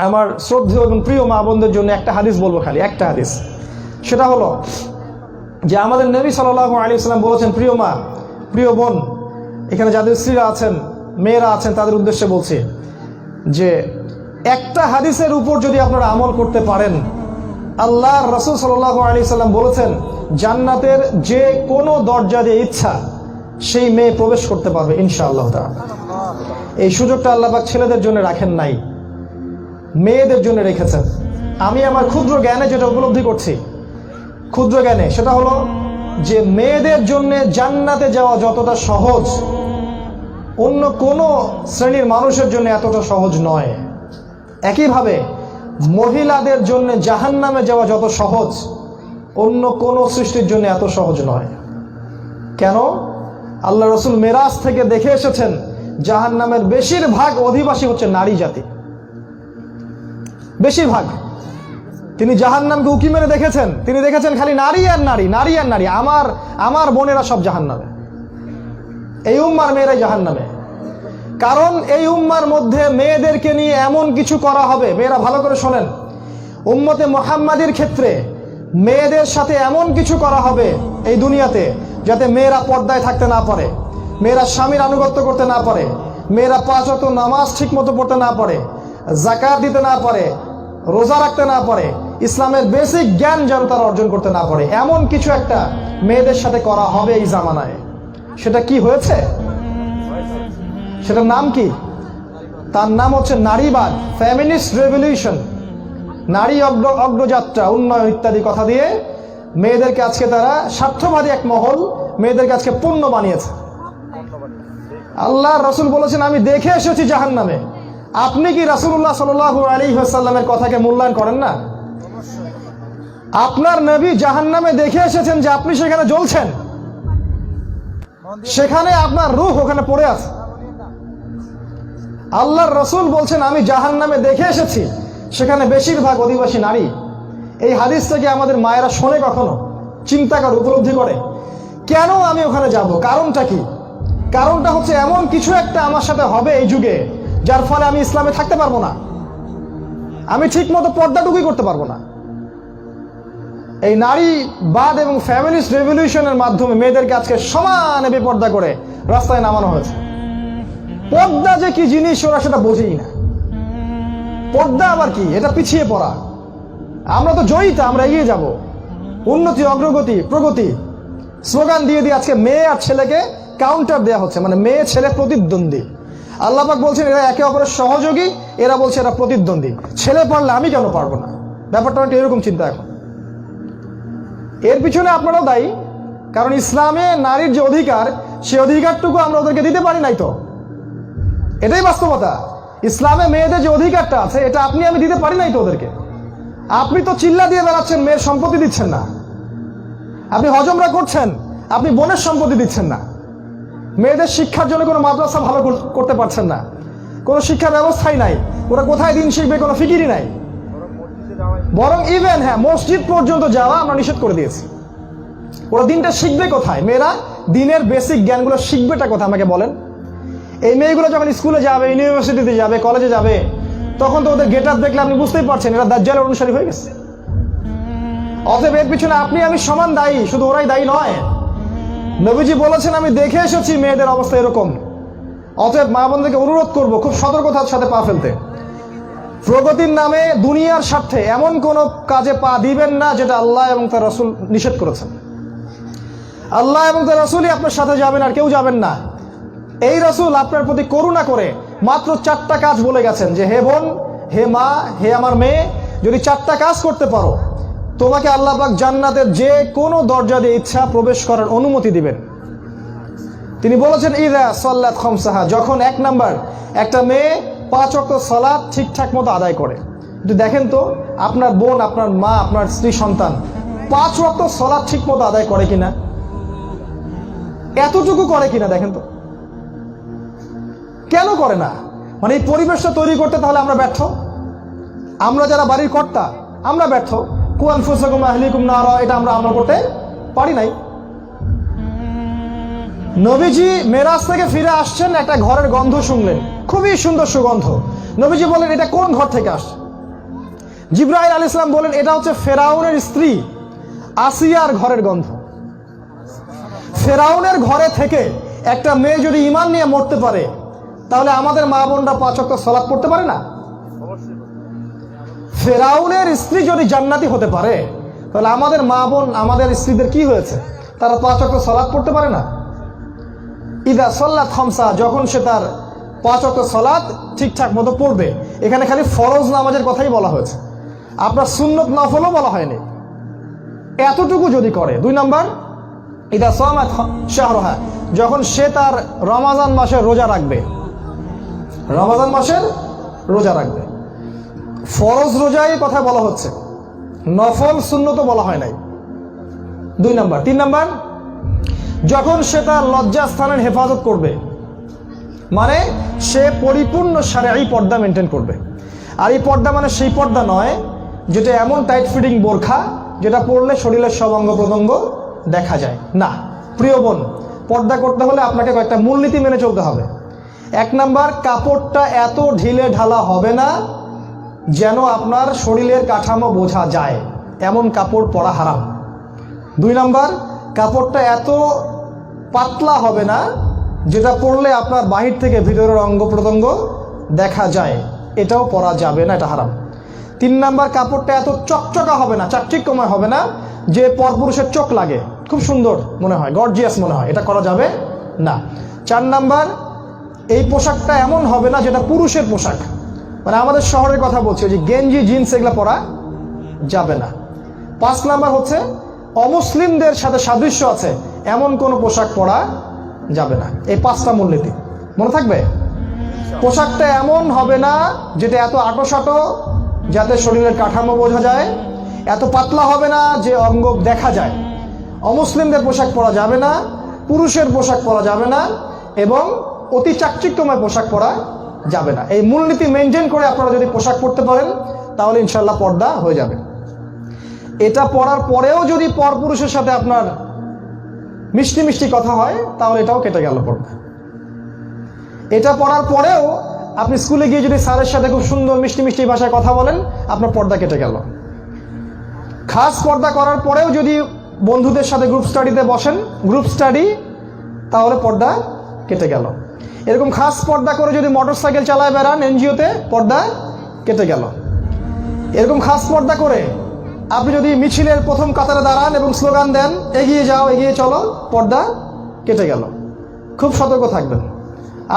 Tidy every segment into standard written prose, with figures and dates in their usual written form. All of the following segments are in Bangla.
আমার শ্রদ্ধেয় এবং প্রিয় মা বোনদের জন্য একটা হাদিস বলবো, খালি একটা হাদিস। সেটা হলো যে আমাদের নবী সাল্লাল্লাহু আলাইহি ওয়াসাল্লাম বলেছেন, প্রিয় মা, প্রিয় বোন, এখানে যাদের স্ত্রীরা আছেন, মেয়েরা আছেন, তাদের উদ্দেশ্যে বলছি যে একটা হাদিসের উপর যদি আপনারা আমল করতে পারেন, আল্লাহর রাসূল সাল্লাল্লাহু আলাইহি ওয়াসাল্লাম বলেছেন জান্নাতের যে কোনো দরজা দিয়ে ইচ্ছা সেই মেয়ে প্রবেশ করতে পারবে ইনশাআল্লাহ তাআলা। এই সুযোগটা আল্লাহ পাক ছেলেদের জন্য রাখেন নাই, মেয়েদের জন্য রেখেছেন। আমি আমার ক্ষুদ্র জ্ঞানে যেটা উপলব্ধি করছি, ক্ষুদ্র জ্ঞানে, সেটা হলো যে মেয়েদের জন্য জান্নাতে যাওয়া যতটা সহজ অন্য কোনো শ্রেণীর মানুষের জন্য এতটা সহজ নয়। একইভাবে মহিলাদের জন্য জাহান্নামে যাওয়া যত সহজ অন্য কোনো সৃষ্টির জন্য এত সহজ নয়। কেন? আল্লাহ রসুল মেরাজ থেকে দেখে এসেছেন জাহান্নামের বেশিরভাগ অধিবাসী হচ্ছে নারী জাতি, বেশিরভাগ। তিনি জাহান্নামকে উকি মেরে দেখেছেন, তিনি দেখেছেন খালি নারী আর নারী, নারী আর নারী। আমার বোনেরা সব জাহান্নামে, এই উম্মার মেয়েরাই জাহান্নামে। কারণ এই উম্মার মধ্যে মেয়েদেরকে নিয়ে এমন কিছু করা হবে, মেয়েরা ভালো করে শোনেন, উম্মতে মুহাম্মাদির ক্ষেত্রে মেয়েদের সাথে এমন কিছু করা হবে এই দুনিয়াতে যাতে মেয়েরা পর্দায় থাকতে না পারে, মেয়েরা স্বামীর আনুগত্য করতে না পারে, মেয়েরা 5 ওয়াক্ত নামাজ ঠিক মতো পড়তে না পারে, যাকাত দিতে না পারে, রোজা রাখতে না পারে, ইসলামের বেসিক জ্ঞান যেন তারা অর্জন করতে না পারে, এমন কিছু একটা মেয়েদের সাথে করা হবে এই জামানায়। সেটা কি হয়েছে? সেটার নাম কি? তার নাম হচ্ছে নারীবাদ, ফেমিনিস্ট রেভলিউশন। নারী অগ্রযাত্রা, উন্নয়ন ইত্যাদি কথা দিয়ে মেয়েদেরকে আজকে তারা স্বার্থবাদী এক মহল মেয়েদেরকে আজকে পণ্য বানিয়েছে। আল্লাহর রাসূল বলেছেন আমি দেখে এসেছি জাহান্নামে। আপনি কি রাসূলুল্লাহ সাল্লাল্লাহু আলাইহি ওয়াসাল্লামের কথাকে মূল্যায়ন করেন না? আপনার নবী জাহান্নামে দেখে এসেছেন যে আপনি সেখানে জ্বলছেন, সেখানে আপনার রূহ ওখানে পড়ে আছে। আল্লাহর রাসূল বলছেন আমি জাহান্নামে দেখে এসেছি, সেখানে বেশিরভাগ অধিবাসী নারী। এই হাদিস থেকে আমাদের মায়েরা শোনে, কখনো চিন্তা করে, উপলব্ধি করে কেন আমি ওখানে যাব? কারণটা কি? কারণটা হচ্ছে এমন কিছু একটা আমার সাথে হবে এই যুগে যার ফলে আমি ইসলামে থাকতে পারবো না, আমি ঠিক মতো পর্দাটুকুই করতে পারবো না। এই নারীবাদ এবং ফ্যামিলিস্ট রেভলিউশনের মাধ্যমে মেয়েদেরকে আজকে সমানে বেপর্দা করে রাস্তায় নামানো হয়েছে। পর্দা যে কি জিনিস ওরা সেটা বোঝেই না। পর্দা আবার কি? এটা পিছিয়ে পড়া। আমরা তো জয়িতা, আমরা এগিয়ে যাব, উন্নতি, অগ্রগতি, প্রগতি স্লোগান দিয়ে দিয়ে আজকে মেয়ে আর ছেলেকে কাউন্টার দেওয়া হচ্ছে, মানে মেয়ে ছেলে প্রতিদ্বন্দ্বী। আল্লাহ পাক বলছেন এরা একে অপরের সহযোগী, এরা বলছে এরা প্রতিদ্বন্দ্বী। ছেলে পারলে আমি কেন পারবো না? ব্যাপারটা একটা এরকম চিন্তা এখন। এর পিছনে আপনারাও দায়ী, কারণ ইসলামে নারীর যে অধিকার, সে অধিকারটুকু আমরা ওদেরকে দিতে পারি নাই। তো এটাই বাস্তবতা। ইসলামে মেয়েদের যে অধিকারটা আছে এটা আপনি আমি দিতে পারি নাই তো ওদেরকে। আপনি তো চিল্লা দিয়ে বেড়াচ্ছেন, মেয়ের সম্পত্তি দিচ্ছেন না। আপনি হজমরা করছেন, আপনি বোনের সম্পত্তি দিচ্ছেন না। মেয়েদের শিক্ষার জন্য কোনো মাদ্রাসা ভালো করতে পারছেন না, কোনো শিক্ষা ব্যবস্থাই নাই। ওরা কোথায় দিন শিখবে কোনো ফিকিরই নাই। বরং ইভেন মসজিদ পর্যন্ত যাওয়া আমরা নিষেধ করে দিয়েছি। ওরা দিনটা শিখবে কোথায়? মেয়েরা দিনের বেসিক জ্ঞানগুলো শিখবেটা কোথায় আমাকে বলেন? এই মেয়েগুলো যখন স্কুলে যাবে, ইউনিভার্সিটিতে যাবে, কলেজে যাবে, তখন তো ওদের গেট আপ দেখলে আপনি বুঝতেই পারছেন এরা দাজ্জালের অনুসারী হয়ে গেছে। অতএব এর পিছনে আপনি আমি সমান দায়ী, শুধু ওরাই দায়ী নয়। নবীজি বলেছেন আমি দেখে এসেছি মেয়েদের অবস্থা এরকম। অতএব মা বোনদেরকে অনুরোধ করবো খুব সতর্কতার সাথে পা ফেলতে। প্রগতির নামে দুনিয়ার স্বার্থে এমন কোন কাজে পা দিবেন না যেটা আল্লাহ এবং তার রাসূল নিষেধ করেছেন। আল্লাহ এবং তার রাসূলই আপনার সাথে যাবেন, আর কেউ যাবেন না। এই রাসূল আপনার প্রতি করুণা করে মাত্র 4টা কাজ বলে গেছেন যে হে বোন, হে মা, হে আমার মেয়ে, যদি 4টা কাজ করতে পারো তোমাকে আল্লাহ পাক জান্নাতের যে কোনো দরজা দিয়ে ইচ্ছা প্রবেশ করার অনুমতি দিবেন। তিনি বলেছেন ইযা সাল্লাত খামসাহা, যখন 1 নাম্বার একটা মেয়ে 5 ওয়াক্ত সালাত ঠিকঠাক মতো আদায় করে। একটু দেখেন তো আপনার বোন, আপনার মা, আপনার স্ত্রী, সন্তান 5 ওয়াক্ত সালাত ঠিক মতো আদায় করে কিনা, এতটুকু করে কিনা দেখেন তো। কেন করে না? মানে এই পরিবেশটা তৈরি করতে তাহলে আমরা ব্যর্থ। আমরা যারা বাড়ির কর্তা আমরা ব্যর্থ। কু আনফুসাকুম আহলিকুম নারা, এটা আমরা আমল করতে পারি নাই। নবীজি মেরাজ থেকে ফিরে আসছেন, একটা ঘরের গন্ধ শুনলেন, খুবই সুন্দর সুগন্ধ। নবীজি বলেন এটা কোন ঘর থেকে আসছে? জিবরাইল আলাইহিস সালাম বলেন এটা হচ্ছে ফেরাউনের স্ত্রী আসিয়ার ঘরের গন্ধ। ফেরাউনের ঘরে থেকে একটা মেয়ে যদি ঈমান নিয়ে মরতে পারে, তাহলে আমাদের মা বোনরা 5 ওয়াক্ত সালাত পড়তে পারে না? ফেরাউনের স্ত্রী যদি জান্নাতি হতে পারে, তাহলে আমাদের মা বোন, আমাদের স্ত্রীদের কি হয়েছে? তারা 5 ওয়াক্ত সালাত পড়তে পারে না? ইদা সাল্লাত খামসা, যখন সে তার 5 ওয়াক্ত সালাত ঠিকঠাক মতো পড়বে। এখানে খালি ফরজ নামাজের কথাই বলা হয়েছে, আপনার সুন্নত নফলও বলা হয়নি। এতটুকু যদি করে। 2 নাম্বার, ইদা সামাত শাহরহা, যখন সে তার রমাজান মাসের রোজা রাখবে। রমাজান মাসের রোজা রাখবে। ফরজ রোজায় কথা বলা হচ্ছে, নফল সুন্নত বলা হয় নাই। 2 নাম্বার। 3 নাম্বার, যখন সে তার লজ্জাস্থানের হেফাজত করবে, মানে সে পরিপূর্ণ শারঈ পর্দা মেনটেন করবে। আর এই পর্দা মানে সেই পর্দা নয় যেটা এমন টাইট ফিটিং বোরখা যেটা পরলে শরীরের সব অঙ্গ প্রত্যঙ্গ দেখা যায় না। প্রিয় বোন, পর্দা করতে হলে আপনাকে কয়েকটা মূলনীতি মেনে চলতে হবে। 1 নাম্বার, কাপড়টা এত ঢিলে ঢালা হবে না যেন আপনার শরীরের কাঠামো বোঝা যায়, এমন কাপড় পরা হারাম। 2 নাম্বার, কাপড়টা এত পাতলা হবে না যেটা পরলে আপনার বাহির থেকে ভিতরের অঙ্গ প্রত্যঙ্গ দেখা যায়, এটাও পরা যাবে না, এটা হারাম। 3 নাম্বার, কাপড়টা এত চকচকা হবে না, চাকচিক্যময় হবে না যে পরপুরুষের চোখ লাগে, খুব সুন্দর মনে হয়, গর্জিয়াস মনে হয়, এটা করা যাবে না। 4 নাম্বার, এই পোশাকটা এমন হবে না যেটা পুরুষের পোশাক, মানে আমাদের শহরের কথা বলছি, যে গেঞ্জি জিন্স এগুলো পরা যাবে না। 5 নাম্বার হচ্ছে অমুসলিমদের সাথে সাদৃশ্য আছে এমন কোনো পোশাক পরা যাবে না। এই 5টা মূলনীতি মনে থাকবে। পোশাকটা এমন হবে না যেটা এত আঁটোসাঁটো যাতে শরীরের কাঠামো বোঝা যায়, এত পাতলা হবে না যে অঙ্গ দেখা যায়। অমুসলিমদের পোশাক পরা যাবে না, পুরুষের পোশাক পরা যাবে না, এবং অতি চাকচিক্যময় পোশাক পরা যাবে না। এই মূলনীতি মেনটেন করে আপনারা যদি পোশাক পরতে পারেন, তাহলে ইনশাল্লাহ পর্দা হয়ে যাবে। এটা পরার পরেও যদি পরপুরুষের সাথে আপনার মিষ্টি মিষ্টি কথা হয়, তাহলে এটাও কেটে গেল পর্দা। এটা পরার পরেও আপনি স্কুলে গিয়ে যদি স্যারের সাথে খুব সুন্দর মিষ্টি মিষ্টি ভাষায় কথা বলেন, আপনার পর্দা কেটে গেল। খাস পর্দা করার পরেও যদি বন্ধুদের সাথে গ্রুপ স্টাডিতে বসেন, গ্রুপ স্টাডি, তাহলে পর্দা কেটে গেল। এরকম খাস পর্দা করে যদি মোটরসাইকেল চালায় বেড়ান এনজিওতে, পর্দা কেটে গেল। এরকম খাস পর্দা করে আপনি যদি মিছিলের প্রথম কাতারে দাঁড়ান এবং স্লোগান দেন, এগিয়ে যাও, এগিয়ে চলো, পর্দা কেটে গেল। খুব সতর্ক থাকবেন।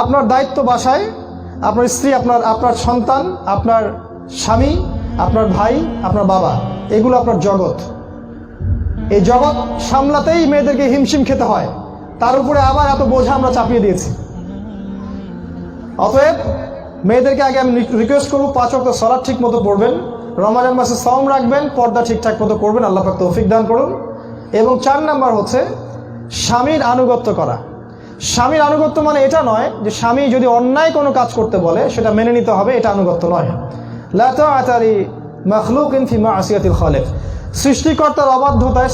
আপনার দায়িত্ব বাসায় আপনার স্ত্রী, আপনার সন্তান, আপনার স্বামী, আপনার ভাই, আপনার বাবা, এগুলো আপনার জগৎ। এই জগৎ সামলাতেই মেয়েদেরকে হিমশিম খেতে হয়, তার উপরে আবার এত বোঝা আমরা চাপিয়ে দিয়েছি। অতএব মেয়েদেরকে আগে আমি রিকোয়েস্ট করবো, 5 ওয়াক্ত সালাত ঠিক মতো পড়বেন, রমজান মাসে সওম রাখবেন, পর্দা ঠিকঠাক মতো করবেন, আল্লাহ পাক তৌফিক দান করুন। এবং 4 নাম্বার হচ্ছে স্বামীর আনুগত্য করা। স্বামীর আনুগত্য মানে এটা নয় যে স্বামী যদি অন্যায় কোনো কাজ করতে বলে সেটা মেনে নিতে হবে, এটা আনুগত্য নয়। লা তাআতা লি মাখলুকিন ফি মা'সিয়াতিল খালিক, সৃষ্টিকর্তার অবাধ্যতায়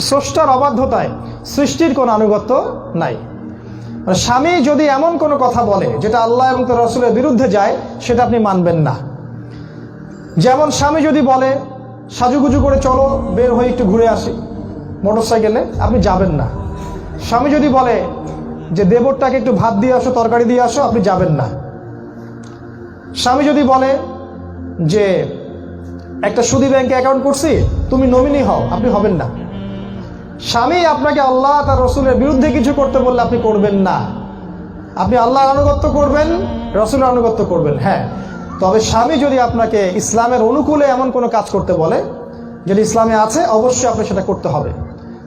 স্রষ্টার অবাধ্যতায় সৃষ্টির কোনো আনুগত্য নাই। স্বামী যদি এমন কোনো কথা বলে যেটা আল্লাহ এবং তার রাসূলের বিরুদ্ধে যায়, সেটা আপনি মানবেন না। যেমন স্বামী যদি বলে সাজুগুজু করে চলো, বের হয়ে একটু ঘুরে আসি মোটরসাইকেলে, আপনি যাবেন না। স্বামী যদি বলে যে দেবরটাকে একটু ভাত দিয়ে আসো, তরকারি দিয়ে আসো, আপনি যাবেন না। স্বামী যদি বলে যে একটা সুদী ব্যাংকে অ্যাকাউন্ট করছি, তুমি নমিনি হও, আপনি হবেন না। স্বামী আপনাকে আল্লাহ তার রসুলের বিরুদ্ধে কিছু করতে বললে আপনি করবেন না। আপনি আল্লাহর আনুগত্য করবেন, রসুলের আনুগত্য করবেন, হ্যাঁ। তবে স্বামী যদি আপনাকে ইসলামের অনুকূলে এমন কোনো কাজ করতে বলে যদি ইসলামে আছে, অবশ্যই আপনি সেটা করতে হবে।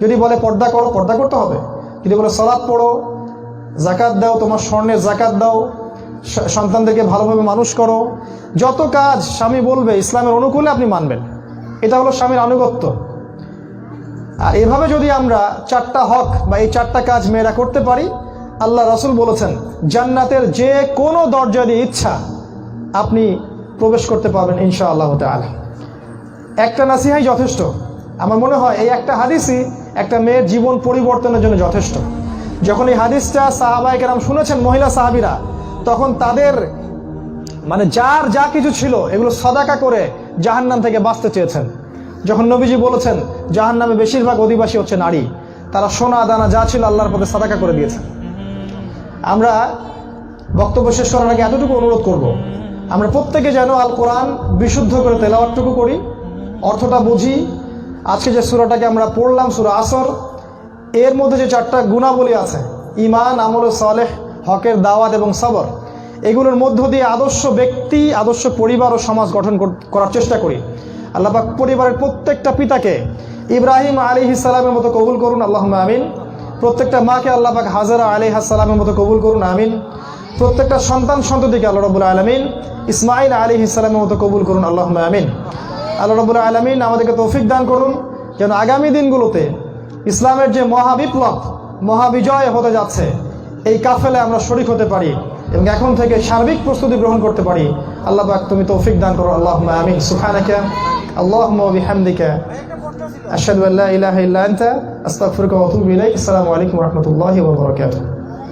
যদি বলে পর্দা করো, পর্দা করতে হবে। যদি বলে সালাত পড়ো, যাকাত দাও, তোমার স্বর্ণের যাকাত দাও, সন্তানদেরকে ভালোভাবে মানুষ করো, যত কাজ স্বামী বলবে ইসলামের অনুকূলে আপনি মানবেন। এটা হলো স্বামীর আনুগত্য। আর এভাবে যদি আমরা 4টা হক বা এই 4টা কাজ মেয়েরা করতে পারি, আল্লাহ রাসূল বলেছেন জান্নাতের যে কোনো দরজা দিয়ে ইচ্ছা আপনি প্রবেশ করতে পারবেন ইনশাআল্লাহ তাআলা। একটা নাসিহাই যথেষ্ট। আমার মনে হয় এই একটা হাদিসই একটা মেয়ের জীবন পরিবর্তনের জন্য যথেষ্ট। যখন এই হাদিসটা সাহাবায়ে কেরাম শুনেছেন, মহিলা সাহাবীরা, তখন তাদের মানে যার যা কিছু ছিল এগুলো সাদাকা করে জাহান্নাম থেকে বাঁচতে চেয়েছেন। যখন নবীজি বলেছেন জাহান্নামে বেশিরভাগ অধিবাসী হচ্ছে নারী, তারা সোনা দানা যা ছিল আল্লাহর পথে সাদাকা করে দিয়েছেন। আমরা বক্তব্য শেষ করার আগে এতটুকু অনুরোধ করব, আমরা প্রত্যেকে যেন আল কোরআন বিশুদ্ধ করে তেলাওয়াতটুকু করি, অর্থটা বুঝি। আজকে যে সূরাটাকে আমরা পড়লাম, সূরা আসর, এর মধ্যে যে 4টা গুণাবলী আছে, ঈমান, আমল সালেহ, হকের দাওয়াত এবং সবর, এগুলোর মধ্য দিয়ে আদর্শ ব্যক্তি, আদর্শ পরিবার ও সমাজ গঠন করার চেষ্টা করি। আল্লাহ পাক পরিবারের প্রত্যেকটা পিতাকে ইব্রাহিম আলাইহিস সালামের মতো কবুল করুন, আল্লাহুম্মা আমিন। প্রত্যেকটা মাকে আল্লাহ পাক হাজরা আলাইহিস সালামের মতো কবুল করুন, আমিন। প্রত্যেকটা সন্তান সন্ততিকে আল্লাহ রাব্বুল আলামিন ইসমাঈল আলাইহিস সালামের মতো কবুল করুন, আল্লাহুম্মা আমিন। আল্লাহ রাব্বুল আলামিন আমাদেরকে তৌফিক দান করুন যেন আগামী দিনগুলোতে ইসলামের যে মহাবিপ্লব, মহাবিজয় হতে যাচ্ছে, এই কাফেলে আমরা শরীক হতে পারি এবং এখন থেকে সার্বিক প্রস্তুতি গ্রহণ করতে পারি। আল্লাহ পাক তুমি তৌফিক দান করো, আল্লাহুম্মা আমিন। সুবহানাকা আল্লাহুম্মা ওয়া বিহামদিকা আশহাদু আল্লা ইলাহা ইল্লা আনতা আস্তাগফিরুকা ওয়া আতুবু ইলাইক। আসসালামু আলাইকুম ওয়া রাহমাতুল্লাহি ওয়া বারাকাতুহু।